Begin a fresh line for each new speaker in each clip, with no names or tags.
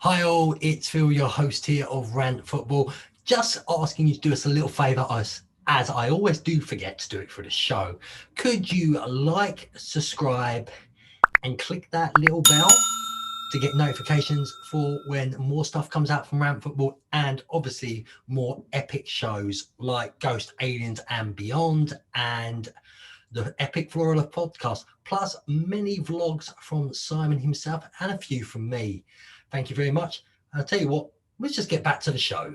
Hi all, it's Phil, your host here of Rant Football. Just asking you to do us a little favour, as I always do forget to do it for the show. Could you like, subscribe and click that little bell to get notifications for when more stuff comes out from Rant Football, and obviously more epic shows like Ghost, Aliens and Beyond and the Epic Florida podcast, plus many vlogs from Simon himself and a few from me. Thank you very much. I'll tell you what, let's just get back to the show.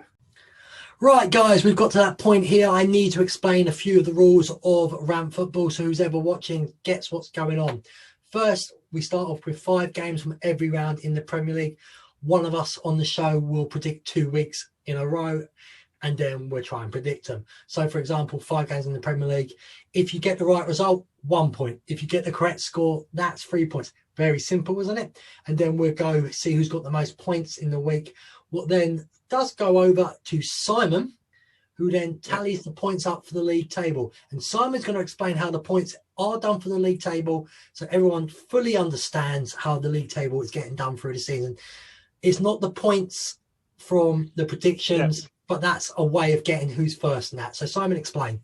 Right, guys, we've got to that point here. I need to explain a few of the rules of Rant Football, so who's ever watching gets what's going on. First, we start off with 5 games from every round in the Premier League. One of us on the show will predict 2 weeks in a row, and then we'll try and predict them. So, for example, 5 games in the Premier League. If you get the right result, 1 point. If you get the correct score, that's 3 points. Very simple, isn't it? And then we'll go see who's got the most points in the week. What then does go over to Simon, who then tallies the points up for the league table. And Simon's going to explain how the points are done for the league table, so everyone fully understands how the league table is getting done through the season. It's not the points from the predictions, but that's a way of getting who's first in that. So Simon, explain.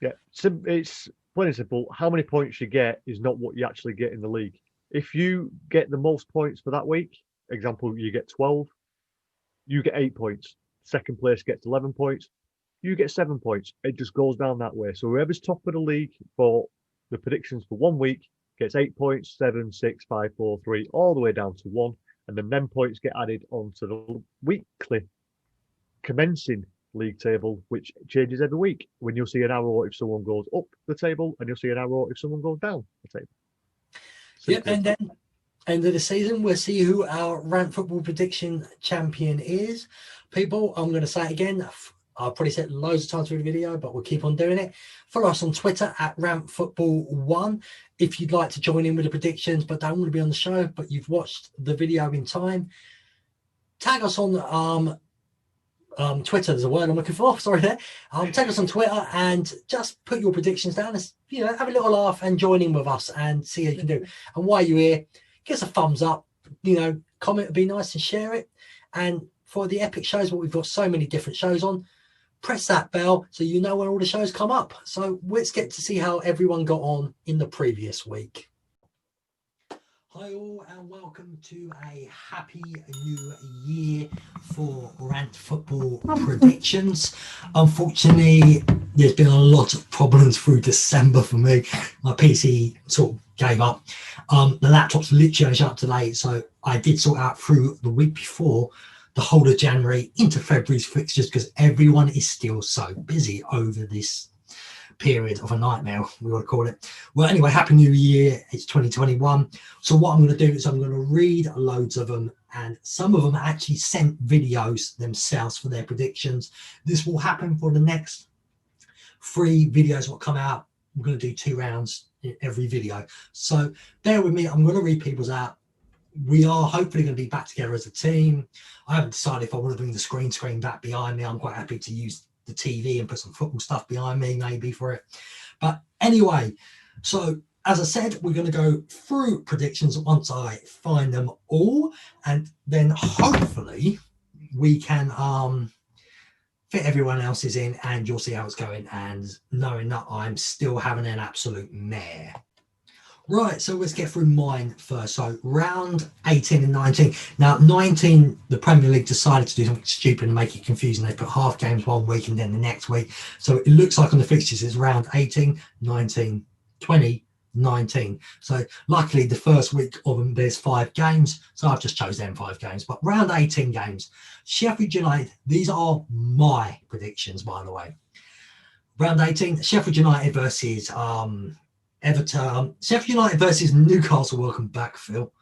Yeah, so it's plain and simple. How many points you get is not what you actually get in the league. If you get the most points for that week, example, you get 12, you get 8 points. Second place gets 11 points. You get 7 points. It just goes down that way. So whoever's top of the league for the predictions for 1 week gets 8 points, 7, 6, 5, 4, 3, all the way down to 1. And then them points get added onto the weekly commencing league table, which changes every week. When you'll see an arrow if someone goes up the table, and you'll see an arrow if someone goes down the table.
Yep, and then end of the season, we'll see who our Rant Football prediction champion is. People, I'm going to say it again. I've probably said it loads of times through the video, but we'll keep on doing it. Follow us on Twitter at RantFootball1 if you'd like to join in with the predictions, but don't want to be on the show, but you've watched the video in time. Tag us on Twitter, there's a word I'm looking for, sorry there. Tag us on Twitter and just put your predictions down. Have a little laugh and join in with us and see how you can do. And while you're here, give us a thumbs up, comment would be nice, and share it. And for the epic shows, we've got so many different shows on, press that bell so you know when all the shows come up. So let's get to see how everyone got on in the previous week. Hi all, and welcome to a happy new year for Rant Football predictions. Unfortunately, there's been a lot of problems through December for me. My PC sort of gave up. The laptop's literally only up to date, so I did sort out through the week before the whole of January into February's fixtures, because everyone is still so busy over this period of a nightmare, we want to call it. Well, anyway, happy new year. It's 2021. So what I'm going to do is I'm going to read loads of them, and some of them actually sent videos themselves for their predictions. This will happen for the next 3 videos will come out. We're going to do 2 rounds in every video, so bear with me. I'm going to read people's out. We are hopefully going to be back together as a team. I haven't decided if I want to bring the screen back behind me. I'm quite happy to use the TV and put some football stuff behind me maybe for it. But anyway, so as I said, we're going to go through predictions once I find them all, and then hopefully we can fit everyone else's in, and you'll see how it's going, and knowing that I'm still having an absolute mare. Right, so let's get through mine first. So round 18 and 19. Now 19, the Premier League decided to do something stupid and make it confusing. They put half games 1 week and then the next week. So it looks like on the fixtures it's round 18, 19, 20, 19. So luckily the first week of them there's 5 games. So I've just chose them 5 games. But round 18 games, Sheffield United, these are my predictions, by the way. Round 18, Sheffield United versus Everton. Sheffield United versus Newcastle. Welcome back, Phil.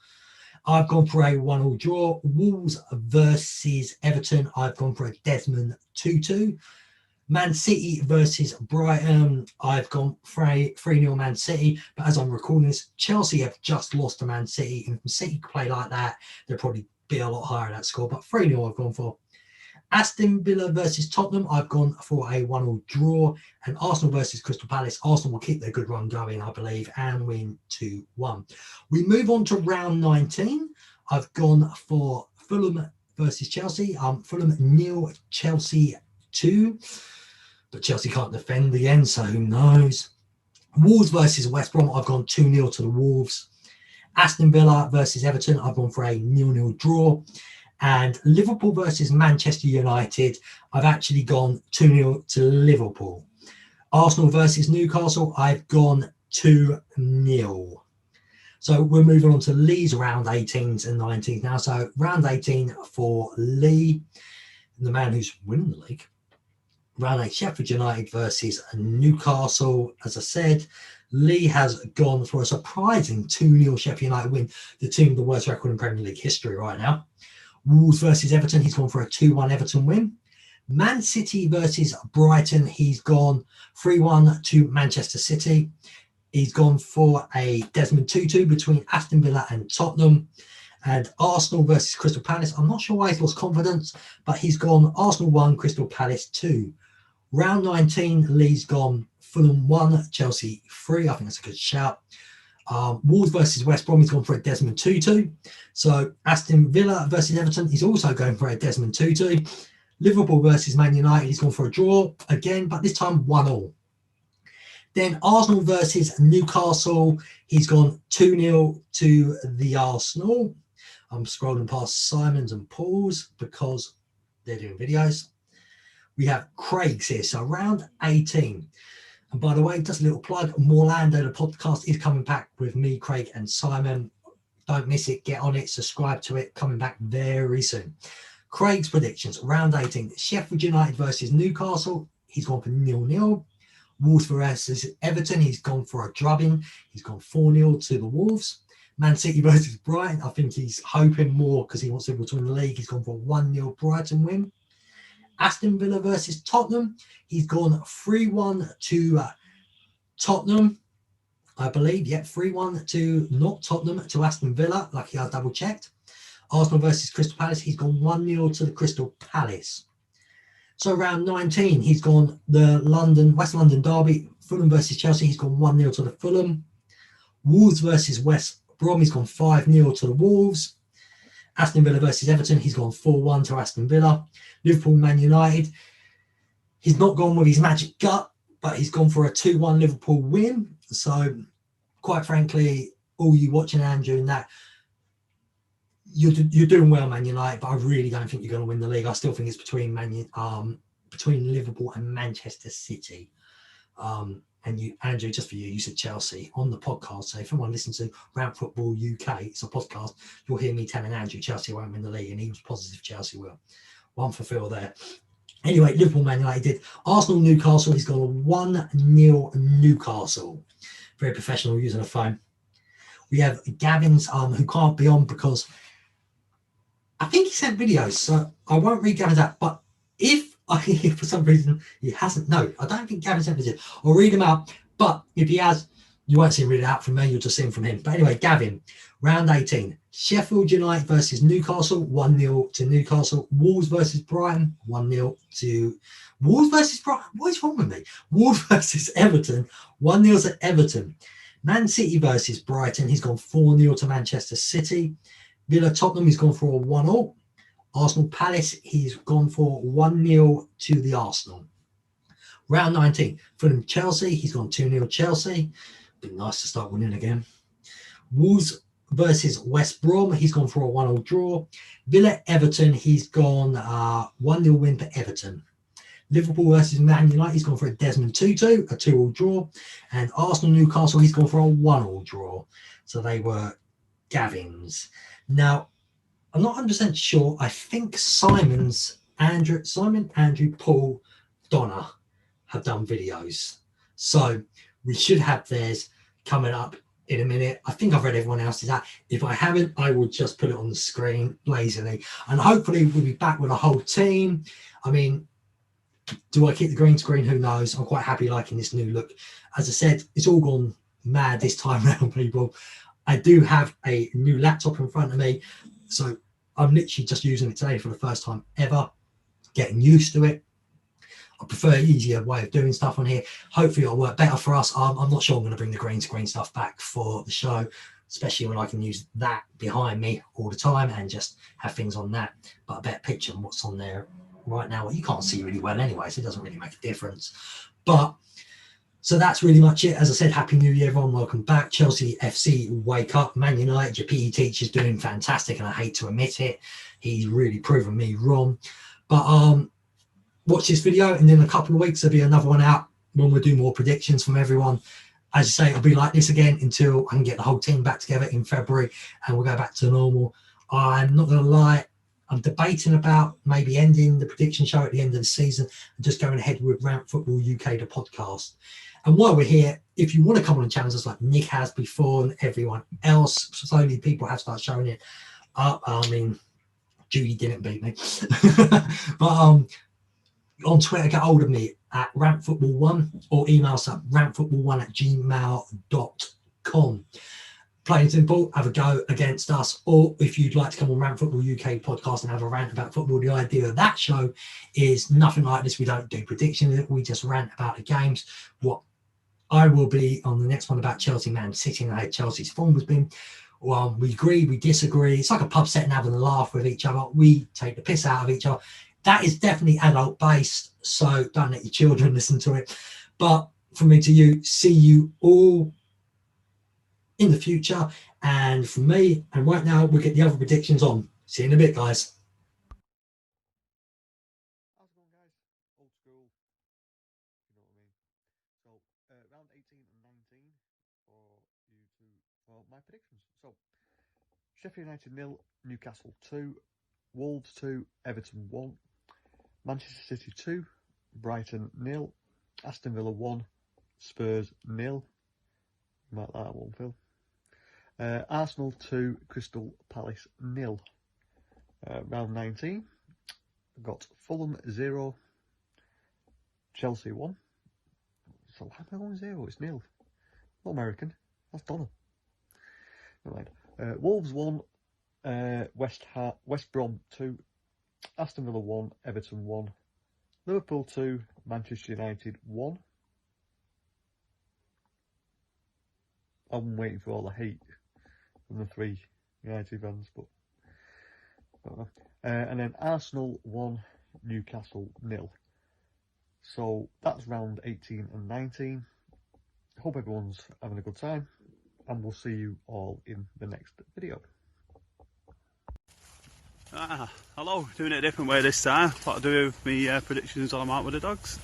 I've gone for a 1-1 draw. Wolves versus Everton. I've gone for a Desmond 2-2. Man City versus Brighton. I've gone for a 3-0 Man City. But as I'm recording this, Chelsea have just lost to Man City. And if City play like that, they'll probably be a lot higher that score. But 3-0 I've gone for. Aston Villa versus Tottenham, I've gone for a 1-1 draw. And Arsenal versus Crystal Palace, Arsenal will keep their good run going, I believe, and win 2-1. We move on to round 19. I've gone for Fulham versus Chelsea. Fulham 0, Chelsea 2. But Chelsea can't defend again, so who knows? Wolves versus West Brom. I've gone 2-0 to the Wolves. Aston Villa versus Everton. I've gone for a 0-0 draw. And Liverpool versus Manchester United. I've actually gone 2-0 to Liverpool. Arsenal versus Newcastle. I've gone 2-0. So we're moving on to Lee's round 18s and 19s now. So round 18 for Lee, the man who's winning the league. Round 8, Sheffield United versus Newcastle. As I said, Lee has gone for a surprising 2-0 Sheffield United win, the team with the worst record in Premier League history right now. Wolves versus Everton, he's gone for a 2-1 Everton win. Man City versus Brighton, he's gone 3-1 to Manchester City. He's gone for a Desmond Tutu between Aston Villa and Tottenham. And Arsenal versus Crystal Palace. I'm not sure why he's lost confidence, but he's gone Arsenal 1, Crystal Palace 2. Round 19, Lee's gone Fulham 1, Chelsea 3. I think that's a good shout. Wolves versus West Brom, he's gone for a Desmond Tutu. So Aston Villa versus Everton, he's also going for a Desmond Tutu. Liverpool versus Man United, he's gone for a draw again, but this time 1-1. Then Arsenal versus Newcastle, he's gone 2-0 to the Arsenal. I'm scrolling past Simons and Paul's because they're doing videos. We have Craig's here, so round 18. And by the way, just a little plug, Morlando, the podcast is coming back with me, Craig and Simon. Don't miss it, get on it, subscribe to it, coming back very soon. Craig's predictions, round 18. Sheffield United versus Newcastle, he's gone for 0-0. Wolves versus Everton, he's gone for a drubbing. He's gone 4-0 to the Wolves. Man City versus Brighton, I think he's hoping more because he wants to win the league. He's gone for a 1-0 Brighton win. Aston Villa versus Tottenham, he's gone 3-1 to Tottenham, I believe. Yeah, 3-1 to not Tottenham, to Aston Villa. Lucky I double checked. Arsenal versus Crystal Palace, he's gone 1-0 to the Crystal Palace. So round 19, he's gone the West London derby, Fulham versus Chelsea, he's gone 1-0 to the Fulham. Wolves versus West Brom, he's gone 5-0 to the Wolves. Aston Villa versus Everton, he's gone 4-1 to Aston Villa. Liverpool Man United, he's not gone with his magic gut, but he's gone for a 2-1 Liverpool win. So quite frankly, all you watching Andrew and that, you're doing well, Man United, but I really don't think you're going to win the league. I still think it's between Liverpool and Manchester City. And you, Andrew, just for you, you said Chelsea on the podcast. So if anyone listens to Rant Football UK, it's a podcast, you'll hear me telling Andrew Chelsea won't win the league, and he was positive Chelsea will. One for Phil there. Anyway, Liverpool Man United did. Arsenal Newcastle, he's got a 1-0 Newcastle. Very professional using a phone. We have Gavin's who can't be on because I think he sent videos, so I won't read Gavin's out. But if for some reason he hasn't, no, I don't think Gavin sent videos. I'll read them out, but if he has, you won't see him read it out from me, you'll just see him from him. But anyway, Gavin, round 18. Sheffield United versus Newcastle, 1-0 to Newcastle. Wolves versus Brighton, 1-0 to Wolves versus Brighton. What is wrong with me? Wolves versus Everton, 1-0 to Everton. Man City versus Brighton, he's gone 4-0 to Manchester City. Villa Tottenham, he's gone for a 1-0. Arsenal Palace, he's gone for 1-0 to the Arsenal. Round 19, Fulham Chelsea, he's gone 2-0 Chelsea. Be nice to start winning again. Wolves versus West Brom, he's gone for a 1-0 draw. Villa Everton, he's gone 1-0 win for Everton. Liverpool versus Man United, he's gone for a Desmond Tutu, a 2-2 draw. And Arsenal Newcastle, he's gone for a 1-1 draw. So they were Gavin's. Now, I'm not 100% sure. I think Simon, Andrew, Paul, Donna have done videos. So we should have theirs coming up in a minute. I think I've read everyone else's out. If I haven't, I will just put it on the screen lazily. And hopefully we'll be back with a whole team. I mean, do I keep the green screen? Who knows? I'm quite happy liking this new look. As I said, it's all gone mad this time around, people. I do have a new laptop in front of me. So I'm literally just using it today for the first time ever, getting used to it. I prefer an easier way of doing stuff on here. Hopefully it'll work better for us. I'm not sure I'm going to bring the green screen stuff back for the show. especially when I can use that behind me all the time and just have things on that. But a better picture than what's on there right now. Well, you can't see really well anyway, so it doesn't really make a difference. But so that's really much it. As I said, Happy New Year, everyone. Welcome back. Chelsea FC, wake up. Man United, your PE teacher's doing fantastic, and I hate to admit it. He's really proven me wrong. But watch this video, and in a couple of weeks, there'll be another one out when we do more predictions from everyone. As I say, it'll be like this again until I can get the whole team back together in February, and we'll go back to normal. I'm not going to lie. I'm debating about maybe ending the prediction show at the end of the season and just going ahead with Rant Football UK, the podcast. And while we're here, if you want to come on and challenge us like Nick has before and everyone else, slowly people have started showing it up. I mean, Judy didn't beat me. But on Twitter, get hold of me at rantfootball1 or email us at rantfootball1@gmail.com. Plain and simple, have a go against us. Or if you'd like to come on Rant Football UK podcast and have a rant about football, the idea of that show is nothing like this. We don't do predictions. We just rant about the games. What I will be on the next one about Chelsea, Man City, and how Chelsea's form has been. We agree, we disagree. It's like a pub set and having a laugh with each other. We take the piss out of each other. That is definitely adult based, so don't let your children listen to it. But from me to you, see you all in the future. And from me, and right now, we'll get the other predictions on. See you in a bit, guys.
How's it going, guys? Old school. You know what I mean? So, round 18 and 19 for my predictions. So, Sheffield United 0, Newcastle 2, Wolves 2, Everton 1, Manchester City 2, Brighton 0, Aston Villa 1, Spurs 0. You might like that one, Phil. Arsenal 2, Crystal Palace 0. Round 19, got Fulham 0, Chelsea 1. So how am I going 0? It's 0. Not American. That's Donna. Never mind. Wolves 1, West Brom 2, Aston Villa 1, Everton 1, Liverpool 2, Manchester United 1. I'm waiting for all the hate from the 3 United fans, but I don't know. And then Arsenal 1, Newcastle 0. So that's round 18 and 19. Hope everyone's having a good time, and we'll see you all in the next video.
Hello, doing it a different way this time. What I do with my predictions while I'm out with the dogs.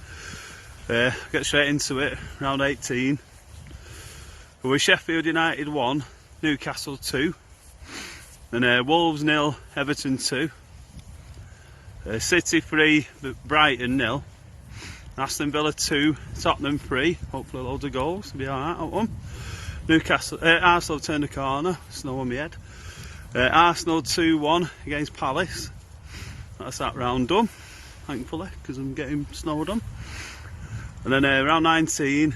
Get straight into it. Round 18. With Sheffield United 1, Newcastle 2. And Wolves 0, Everton 2. City 3, Brighton 0. Aston Villa 2, Tottenham 3. Hopefully loads of goals. Be alright, that one. Arsenal turned the corner. Snow on my head. Arsenal 2-1 against Palace. That's that round done, thankfully, because I'm getting snowed on. And then round 19, I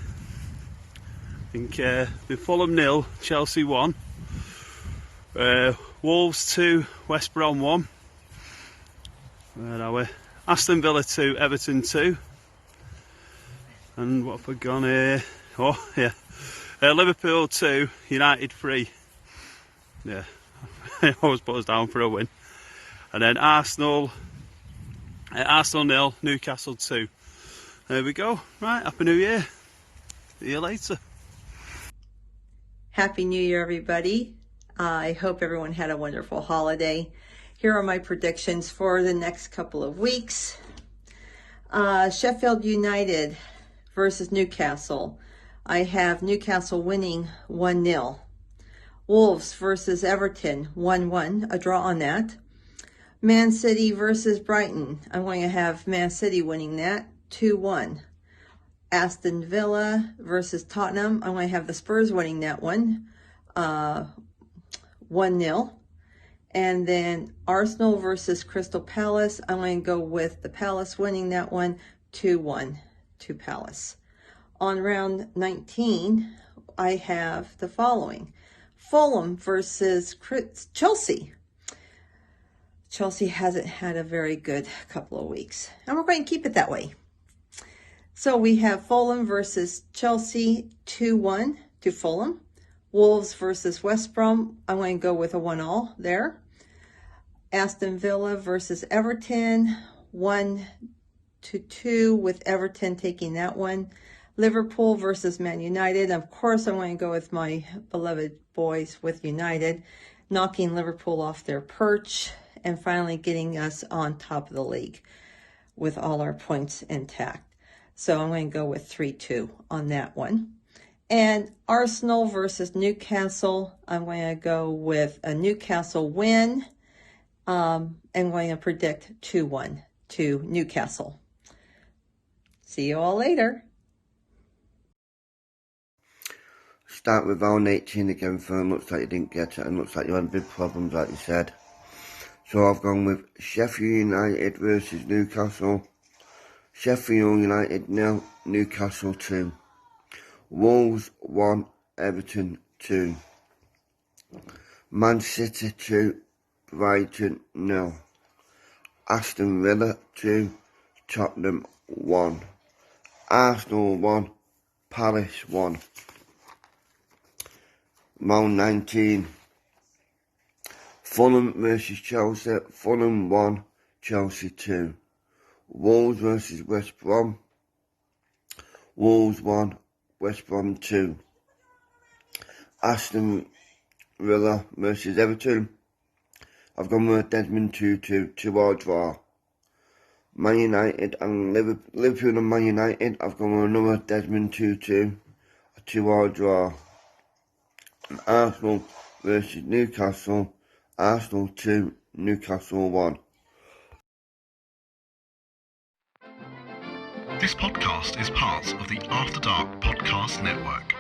think with Fulham 0, Chelsea 1. Wolves 2, West Brom 1. Where are we? Aston Villa 2, Everton 2. And what have we gone here? Oh, yeah. Liverpool 2, United 3. Yeah. Always put us down for a win. And then Arsenal 0, Newcastle 2. There we go. Right, Happy New Year. See you later.
Happy New Year, everybody. I hope everyone had a wonderful holiday. Here are my predictions for the next couple of weeks. Sheffield United versus Newcastle. I have Newcastle winning 1-0. Wolves versus Everton, 1-1, a draw on that. Man City versus Brighton. I'm going to have Man City winning that, 2-1. Aston Villa versus Tottenham. I'm going to have the Spurs winning that one, 1-0. And then Arsenal versus Crystal Palace. I'm going to go with the Palace winning that one, 2-1 to Palace. On round 19, I have the following. Fulham versus Chelsea. Chelsea hasn't had a very good couple of weeks, and we're going to keep it that way. So we have Fulham versus Chelsea, 2-1 to Fulham. Wolves versus West Brom, I'm going to go with a 1-1 there. Aston Villa versus Everton, 1-2 with Everton taking that one. Liverpool versus Man United. Of course, I'm going to go with my beloved boys with United, knocking Liverpool off their perch and finally getting us on top of the league with all our points intact. So I'm going to go with 3-2 on that one. And Arsenal versus Newcastle, I'm going to go with a Newcastle win. I'm going to predict 2-1 to Newcastle. See you all later.
Start with round 18 again, Fern. Looks like you didn't get it, and looks like you had big problems, like you said. So I've gone with Sheffield United versus Newcastle. Sheffield United 0, Newcastle 2. Wolves 1, Everton 2. Man City 2, Brighton 0. Aston Villa 2, Tottenham 1. Arsenal 1, Palace 1. Round 19. Fulham versus Chelsea. Fulham 1, Chelsea 2. Wolves versus West Brom. Wolves 1, West Brom 2. Aston Villa versus Everton. I've gone with Desmond 2-2, 2-2 draw. Man United and Liverpool and Man United. I've gone with another Desmond 2-2, a 2-2 draw. And Arsenal versus Newcastle. Arsenal 2, Newcastle 1.
This podcast is part of the After Dark Podcast Network.